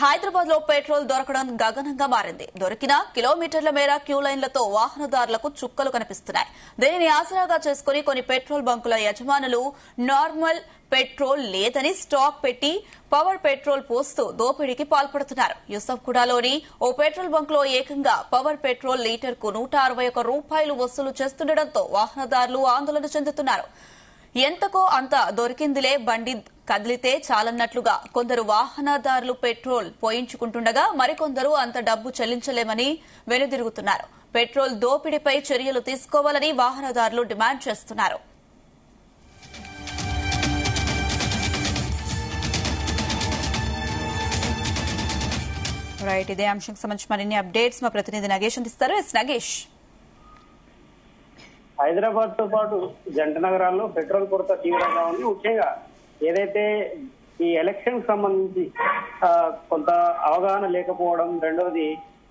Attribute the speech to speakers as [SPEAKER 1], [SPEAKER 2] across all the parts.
[SPEAKER 1] హైదరాబాద్ లో పెట్రోల్ దొరకడం గగనంగా మారింది. దొరికిన కిలోమీటర్ల మేర క్యూ లైన్లతో వాహనదారులకు చుక్కలు కనిపిస్తున్నాయి. దీనిని ఆసరాగా చేసుకుని కొన్ని పెట్రోల్ బంకుల యజమానులు నార్మల్ పెట్రోల్ లేదని స్టాక్ పెట్టి పవర్ పెట్రోల్ పోస్తూ దోపిడీకి పాల్పడుతున్నారు. యూసఫ్గూడలోని ఓ పెట్రోల్ బంక్ లో ఏకంగా పవర్ పెట్రోల్ లీటర్ కు ₹161 వసూలు చేస్తుండటంతో వాహనదారులు ఆందోళన చెందుతున్నారు. ఎంతకో అంత దొరికిందిలే, బండి కదిలితే చాలన్నట్లుగా కొందరు వాహనదారులు పెట్రోల్ పోయించుకుంటుండగా మరికొందరు అంత డబ్బు చెల్లించలేమని వెనుదిరుగుతున్నారు. పెట్రోల్ దోపిడీపై చర్యలు తీసుకోవాలని వాహనదారులు డిమాండ్ చేస్తున్నారు. ఇదే అంశానికి సంబంధించి మరిన్ని అప్డేట్స్ మా ప్రతినిధి నగేష్ అందిస్తారు. నగేష్,
[SPEAKER 2] హైదరాబాద్ తో పాటు జంట నగరాల్లో పెట్రోల్ కొరత తీవ్రంగా ఉంది. ముఖ్యంగా ఏదైతే ఈ ఎలక్షన్ సంబంధించి కొంత అవగాహన లేకపోవడం, రెండవది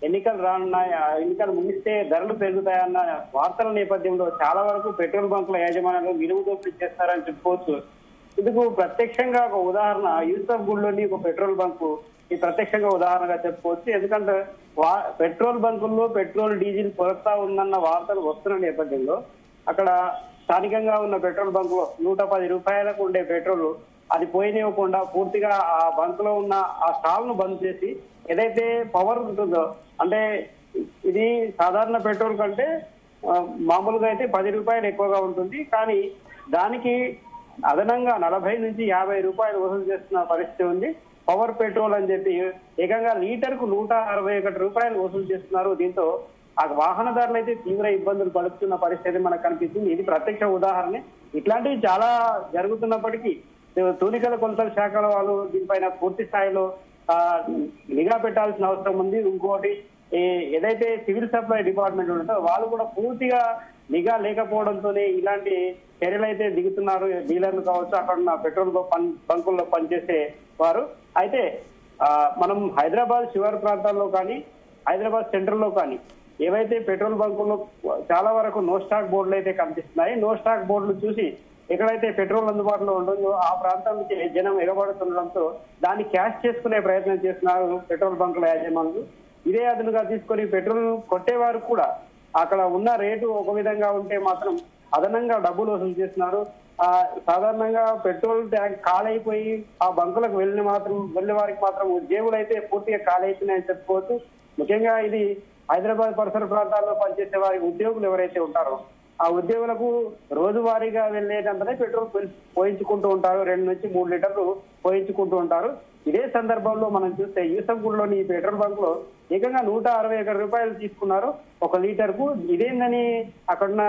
[SPEAKER 2] ఎన్నికలు రానున్నాయి, ఎన్నికలు ముగిస్తే ధరలు పెరుగుతాయన్న వార్తల నేపథ్యంలో చాలా వరకు పెట్రోల్ బంకుల యాజమాన్యాలు నిలువు దోపిడీ చేస్తారని చెప్పుకోవచ్చు. ఇందుకు ప్రత్యక్షంగా ఒక ఉదాహరణ యూసఫ్గూడలోని ఒక పెట్రోల్ బంకు ఈ ప్రత్యక్షంగా ఉదాహరణగా చెప్పుకోవచ్చు. ఎందుకంటే పెట్రోల్ బంకుల్లో పెట్రోల్ డీజిల్ కొరత ఉందన్న వార్తలు వస్తున్న నేపథ్యంలో అక్కడ స్థానికంగా ఉన్న పెట్రోల్ బంక్ లో ₹110 ఉండే పెట్రోల్ అది పోయినివ్వకుండా పూర్తిగా ఆ బంక్ లో ఉన్న ఆ స్టాల్ ను బంద్ చేసి ఏదైతే పవర్ ఉంటుందో, అంటే ఇది సాధారణ పెట్రోల్ కంటే మామూలుగా అయితే ₹10 ఎక్కువగా ఉంటుంది, కానీ దానికి అదనంగా ₹40 నుంచి ₹50 వసూలు చేస్తున్న పరిస్థితి ఉంది. పవర్ పెట్రోల్ అని చెప్పి ఏకంగా లీటర్ కు ₹161 వసూలు చేస్తున్నారు. దీంతో ఆ వాహనదారులు అయితే తీవ్ర ఇబ్బందులు పడుతున్న పరిస్థితి మనకు కనిపిస్తుంది. ఇది ప్రత్యక్ష ఉదాహరణ. ఇట్లాంటివి చాలా జరుగుతున్నప్పటికీ తూనికల కొలతల శాఖల వాళ్ళు దీనిపైన పూర్తి స్థాయిలో నిఘా పెట్టాల్సిన అవసరం ఉంది. ఇంకోటి ఏదైతే సివిల్ సప్లై డిపార్ట్మెంట్ ఉంటుందో వాళ్ళు కూడా పూర్తిగా నిఘా లేకపోవడంతోనే ఇలాంటి చర్యలు అయితే దిగుతున్నారు. డీలర్లు కావచ్చు, అక్కడ ఉన్న పెట్రోల్ బంకుల్లో పనిచేసే వారు. అయితే మనం హైదరాబాద్ శివారు ప్రాంతాల్లో కానీ హైదరాబాద్ సెంట్రల్ లో కానీ ఏవైతే పెట్రోల్ బంకుల్లో చాలా వరకు నో స్టాక్ బోర్డులు అయితే కనిపిస్తున్నాయి. నో స్టాక్ బోర్డులు చూసి ఎక్కడైతే పెట్రోల్ అందుబాటులో ఉంటుందో ఆ ప్రాంతం నుంచి జనం ఎగబడుతుండడంతో దాన్ని క్యాష్ చేసుకునే ప్రయత్నం చేస్తున్నారు పెట్రోల్ బంకుల యాజమానులు. ఇదే అదునుగా తీసుకొని పెట్రోల్ కొట్టేవారు కూడా అక్కడ ఉన్న రేటు ఒక విధంగా ఉంటే మాత్రం అదనంగా డబ్బులు వసూలు చేస్తున్నారు. సాధారణంగా పెట్రోల్ ట్యాంక్ ఖాళీ ఆ బంకులకు వెళ్ళిన వారికి మాత్రం జేబులు అయితే పూర్తిగా ఖాళీ అవుతున్నాయని చెప్పుకోవచ్చు. ముఖ్యంగా ఇది హైదరాబాద్ పరిసర ప్రాంతాల్లో పనిచేసే వారి ఉద్యోగులు ఎవరైతే ఉంటారో ఆ ఉద్యోగులకు రోజువారీగా వెళ్లేదంటనే పెట్రోల్ పోయించుకుంటూ ఉంటారు. 2 నుంచి 3 లీటర్లు పోయించుకుంటూ ఉంటారు. ఇదే సందర్భంలో మనం చూస్తే యూసఫ్గూడలోని ఈ పెట్రోల్ బంక్ లో ఏకంగా ₹161 తీసుకున్నారు ఒక లీటర్ కు. ఇదేందని అక్కడున్న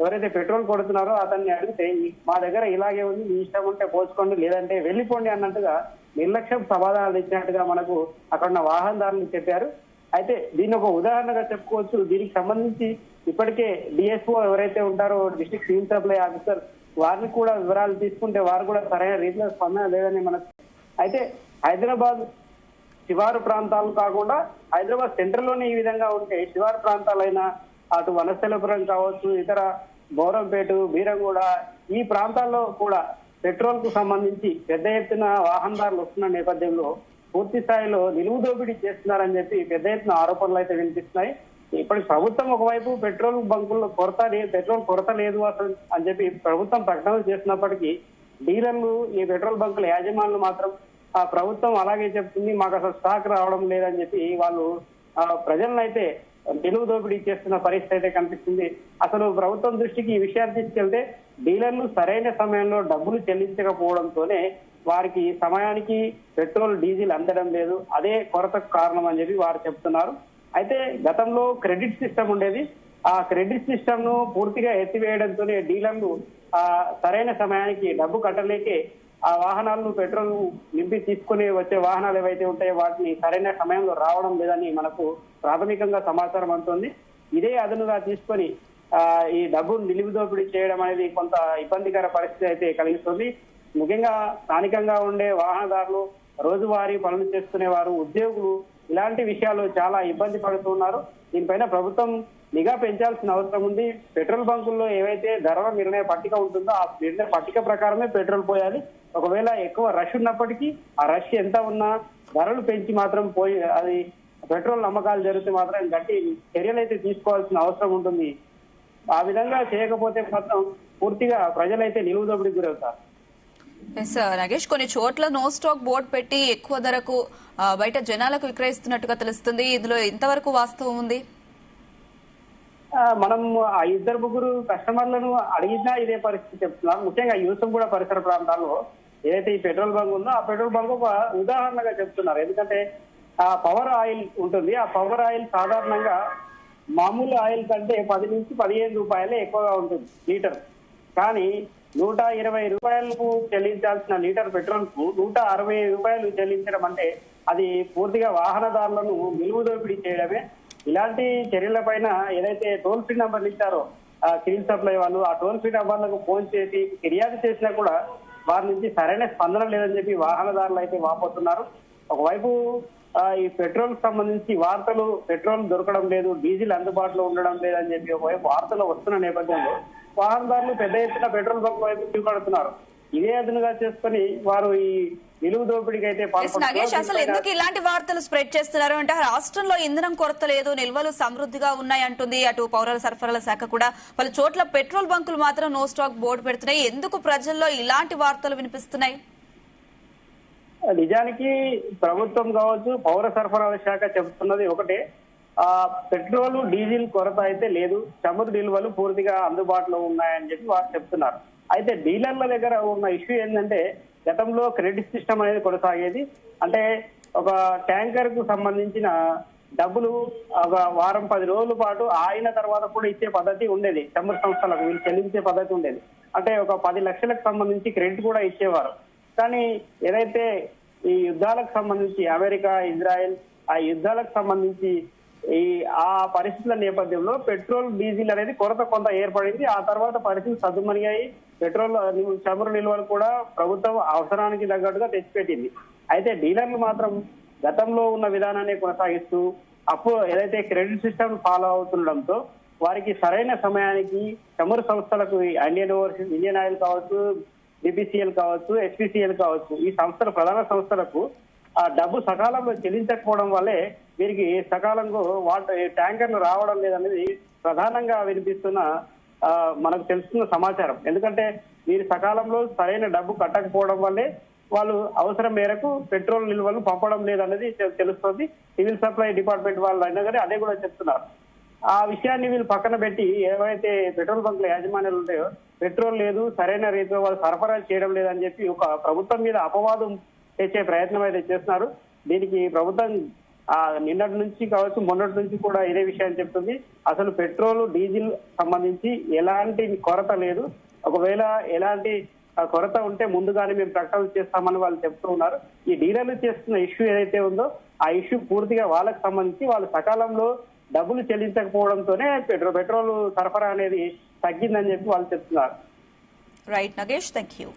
[SPEAKER 2] ఎవరైతే పెట్రోల్ కొడుతున్నారో అతన్ని అడిగితే మా దగ్గర ఇలాగే ఉంది, మీ ఇష్టం ఉంటే పోల్చుకోండి లేదంటే వెళ్లిపోండి అన్నట్టుగా నిర్లక్ష్యం సమాధానాలు ఇచ్చినట్టుగా మనకు అక్కడున్న వాహనదారులు చెప్పారు. అయితే దీన్ని ఒక ఉదాహరణగా చెప్పుకోవచ్చు. దీనికి సంబంధించి ఇప్పటికే డిఎస్ఓ ఎవరైతే ఉంటారో డిస్ట్రిక్ట్ సివిల్ సప్లై ఆఫీసర్ వారిని కూడా వివరాలు తీసుకుంటే వారు కూడా సరైన రీతిలో స్పందన లేదని మనకు. అయితే హైదరాబాద్ శివారు ప్రాంతాలు కాకుండా హైదరాబాద్ సెంట్రల్ లోనే ఈ విధంగా ఉంటే శివారు ప్రాంతాలైన అటు వనస్థలపురం కావచ్చు, ఇతర బౌరంపేట, బీరంగూడ ఈ ప్రాంతాల్లో కూడా పెట్రోల్ కు సంబంధించి పెద్ద ఎత్తున వాహనదారులు వస్తున్న నేపథ్యంలో పూర్తి స్థాయిలో నిలువు దోపిడీ చేస్తున్నారని చెప్పి పెద్ద ఎత్తున ఆరోపణలు అయితే వినిపిస్తున్నాయి. ఇప్పటి ప్రభుత్వం ఒకవైపు పెట్రోల్ బంకుల్లో పెట్రోల్ కొరత లేదు అసలు అని చెప్పి ప్రభుత్వం ప్రకటనలు చేస్తున్నప్పటికీ డీలర్లు ఈ పెట్రోల్ బంకుల యాజమానులు మాత్రం ఆ ప్రభుత్వం అలాగే చెప్తుంది, మాకు అసలు స్టాక్ రావడం లేదని చెప్పి వాళ్ళు ప్రజలను అయితే నిలువు దోపిడీ చేస్తున్న పరిస్థితి అయితే కనిపిస్తుంది. అసలు ప్రభుత్వం దృష్టికి ఈ విషయాన్ని తీసుకెళ్తే డీలర్లు సరైన సమయంలో డబ్బులు చెల్లించకపోవడంతోనే వారికి సమయానికి పెట్రోల్ డీజిల్ అందడం లేదు, అదే కొరతకు కారణం అని చెప్పి వారు చెప్తున్నారు. అయితే గతంలో క్రెడిట్ సిస్టమ్ ఉండేది. ఆ క్రెడిట్ సిస్టమ్ ను పూర్తిగా ఎత్తివేయడంతోనే డీలర్లు సరైన సమయానికి డబ్బు కట్టలేకే ఆ వాహనాలను పెట్రోల్ నింపి తీసుకుని వచ్చే వాహనాలు ఏవైతే ఉంటాయో వాటిని సరైన సమయంలో రావడం లేదని మనకు ప్రాథమికంగా సమాచారం అందుతుంది. ఇదే అదనుగా తీసుకొని ఈ డబ్బును నిలువు దోపిడీ చేయడం అనేది కొంత ఇబ్బందికర పరిస్థితి అయితే కలిగిస్తుంది. ముఖ్యంగా స్థానికంగా ఉండే వాహనదారులు, రోజువారీ పనులు చేసుకునే వారు, ఉద్యోగులు ఇలాంటి విషయాలు చాలా ఇబ్బంది పడుతున్నారు. దీనిపైన ప్రభుత్వం నిఘా పెంచాల్సిన అవసరం ఉంది. పెట్రోల్ బంకుల్లో ఏవైతే ధరల నిర్ణయ పట్టిక ఉంటుందో ఆ నిర్ణయ పట్టిక ప్రకారమే పెట్రోల్ పోయాలి. ఒకవేళ ఎక్కువ రష్ ఉన్నప్పటికీ ఆ రష్ ఎంత ఉన్నా ధరలు పెంచి మాత్రం పోయి అది పెట్రోల్ అమ్మకాలు జరిగితే మాత్రం గట్టి చర్యలు అయితే తీసుకోవాల్సిన అవసరం ఉంటుంది. ఆ విధంగా చేయకపోతే మాత్రం పూర్తిగా ప్రజలైతే నిలువుదోపిడికి గురవుతారు.
[SPEAKER 1] నాగేష్, కొన్ని చోట్ల నో స్టాక్ బోర్డు పెట్టి ఎక్కువ ధరకు బయట జనాలకు విక్రయిస్తున్నట్టుగా తెలుస్తుంది. ఇందులో ఎంతవరకు వాస్తవం ఉంది?
[SPEAKER 2] మనం ఆ ఇద్దరు ముగ్గురు కస్టమర్లను అడిగినా ఇదే పరిస్థితి చెప్తున్నారు. ముఖ్యంగా యూసఫ్ కూడా పరిసర ప్రాంతాల్లో ఏదైతే ఈ పెట్రోల్ బంక్ ఉందో ఆ పెట్రోల్ బంక్ ఒక ఉదాహరణగా చెప్తున్నారు. ఎందుకంటే ఆ పవర్ ఆయిల్ ఉంటుంది. ఆ పవర్ ఆయిల్ సాధారణంగా మామూలు ఆయిల్ కంటే 10 నుంచి 15 రూపాయలే ఎక్కువగా ఉంటుంది లీటర్. కానీ 120 రూపాయలకు చెల్లించాల్సిన లీటర్ పెట్రోల్ కు 160 రూపాయలు చెల్లించడం అంటే అది పూర్తిగా వాహనదారులను నిలువుదోపిడీ చేయడమే. ఇలాంటి చర్యలపైన ఏదైతే టోల్ ఫ్రీ నంబర్లు ఇచ్చారో సివిల్ సప్లై వాళ్ళు, ఆ టోల్ ఫ్రీ నంబర్లకు ఫోన్ చేసి ఫిర్యాదు చేసినా కూడా వారి నుంచి సరైన స్పందన లేదని చెప్పి వాహనదారులు అయితే వాపోతున్నారు. ఒకవైపు ఈ పెట్రోల్ సంబంధించి వార్తలు పెట్రోల్ దొరకడం లేదు, డీజిల్ అందుబాటులో ఉండడం లేదని చెప్పి ఒకవైపు వార్తలు వస్తున్న నేపథ్యంలో వాహనదారులు పెద్ద ఎత్తున పెట్రోల్ బంక్ వైపు చూపడుతున్నారు. ఇదే అదునుగా చేసుకుని వారు ఈ నిలువు దోపిడీకి అయితే
[SPEAKER 1] నాగేష్, అసలు ఎందుకు ఇలాంటి వార్తలు స్ప్రెడ్ చేస్తున్నారు అంటే రాష్ట్రంలో ఇంధనం కొరత లేదు, నిల్వలు సమృద్ధిగా ఉన్నాయంటుంది అటు పౌర సరఫరాల శాఖ కూడా. పలు చోట్ల పెట్రోల్ బంకులు మాత్రం నో స్టాక్ బోర్డు పెడుతున్నాయి. ఎందుకు ప్రజల్లో ఇలాంటి వార్తలు వినిపిస్తున్నాయి?
[SPEAKER 2] నిజానికి ప్రభుత్వం కావచ్చు, పౌర సరఫరాల శాఖ చెబుతున్నది ఒకటే, పెట్రోల్ డీజిల్ కొరత అయితే లేదు, చమురు నిల్వలు పూర్తిగా అందుబాటులో ఉన్నాయని చెప్పి వారు చెప్తున్నారు. అయితే డీలర్ల దగ్గర ఉన్న ఇష్యూ ఏంటంటే గతంలో క్రెడిట్ సిస్టమ్ అనేది కొనసాగేది. అంటే ఒక ట్యాంకర్ కు సంబంధించిన డబ్బులు ఒక వారం 10 రోజుల పాటు అయిన తర్వాత కూడా ఇచ్చే పద్ధతి ఉండేది. చమురు సంస్థలకు వీళ్ళు చెల్లించే పద్ధతి ఉండేది. అంటే ఒక 10 లక్షలకు సంబంధించి క్రెడిట్ కూడా ఇచ్చేవారు. కానీ ఏదైతే ఈ యుద్ధాలకు సంబంధించి అమెరికా, ఇజ్రాయెల్ ఆ యుద్ధాలకు సంబంధించి ఆ పరిస్థితుల నేపథ్యంలో పెట్రోల్ డీజిల్ అనేది కొరత కొంత ఏర్పడింది. ఆ తర్వాత పరిస్థితులు సద్దుమణిగాయి. పెట్రోల్ చమురు నిల్వలు కూడా ప్రభుత్వం అవసరానికి తగ్గట్టుగా తెచ్చిపెట్టింది. అయితే డీలర్లు మాత్రం గతంలో ఉన్న విధానాన్ని కొనసాగిస్తూ ఏదైతే క్రెడిట్ సిస్టమ్ ఫాలో అవుతుండడంతో వారికి సరైన సమయానికి చమురు సంస్థలకు ఇండియన్ ఆయిల్ కావచ్చు, బీపీసీఎల్ కావచ్చు, హెచ్పీసీఎల్ కావచ్చు, ఈ సంస్థల ప్రధాన సంస్థలకు ఆ డబ్బు సకాలంలో చెల్లించకపోవడం వల్లే వీరికి సకాలంలో ట్యాంకర్లు రావడం లేదనేది ప్రధానంగా వినిపిస్తున్న మనకు తెలుస్తున్న సమాచారం. ఎందుకంటే వీరు సకాలంలో సరైన డబ్బు కట్టకపోవడం వల్లే వాళ్ళు అవసరం మేరకు పెట్రోల్ నిల్వలు పంపడం లేదనేది తెలుస్తుంది. సివిల్ సప్లై డిపార్ట్మెంట్ వాళ్ళు అయినా కానీ అదే కూడా చెప్తున్నారు. ఆ విషయాన్ని వీళ్ళు పక్కన పెట్టి ఏవైతే పెట్రోల్ బంకుల యాజమాన్యాలు ఉంటాయో పెట్రోల్ లేదు, సరైన రీతిలో వాళ్ళు సరఫరా చేయడం లేదని చెప్పి ఒక ప్రభుత్వం మీద అపవాదం తెచ్చే ప్రయత్నం అయితే చేస్తున్నారు. దీనికి ప్రభుత్వం నిన్నటి నుంచి కావచ్చు, మొన్నటి నుంచి కూడా ఇదే విషయాన్ని చెప్తుంది. అసలు పెట్రోల్ డీజిల్ సంబంధించి ఎలాంటి కొరత లేదు, ఒకవేళ ఎలాంటి కొరత ఉంటే ముందుగానే మేము ప్రకటన చేస్తామని వాళ్ళు చెప్తూ ఉన్నారు. ఈ డీలర్లు చేస్తున్న ఇష్యూ ఏదైతే ఉందో ఆ ఇష్యూ పూర్తిగా వాళ్ళకి సంబంధించి వాళ్ళు సకాలంలో డబ్బులు చెల్లించకపోవడంతోనే పెట్రోల్ సరఫరా అనేది తగ్గిందని చెప్పి వాళ్ళు చెప్తున్నారు.
[SPEAKER 1] Right Nagesh, thank you.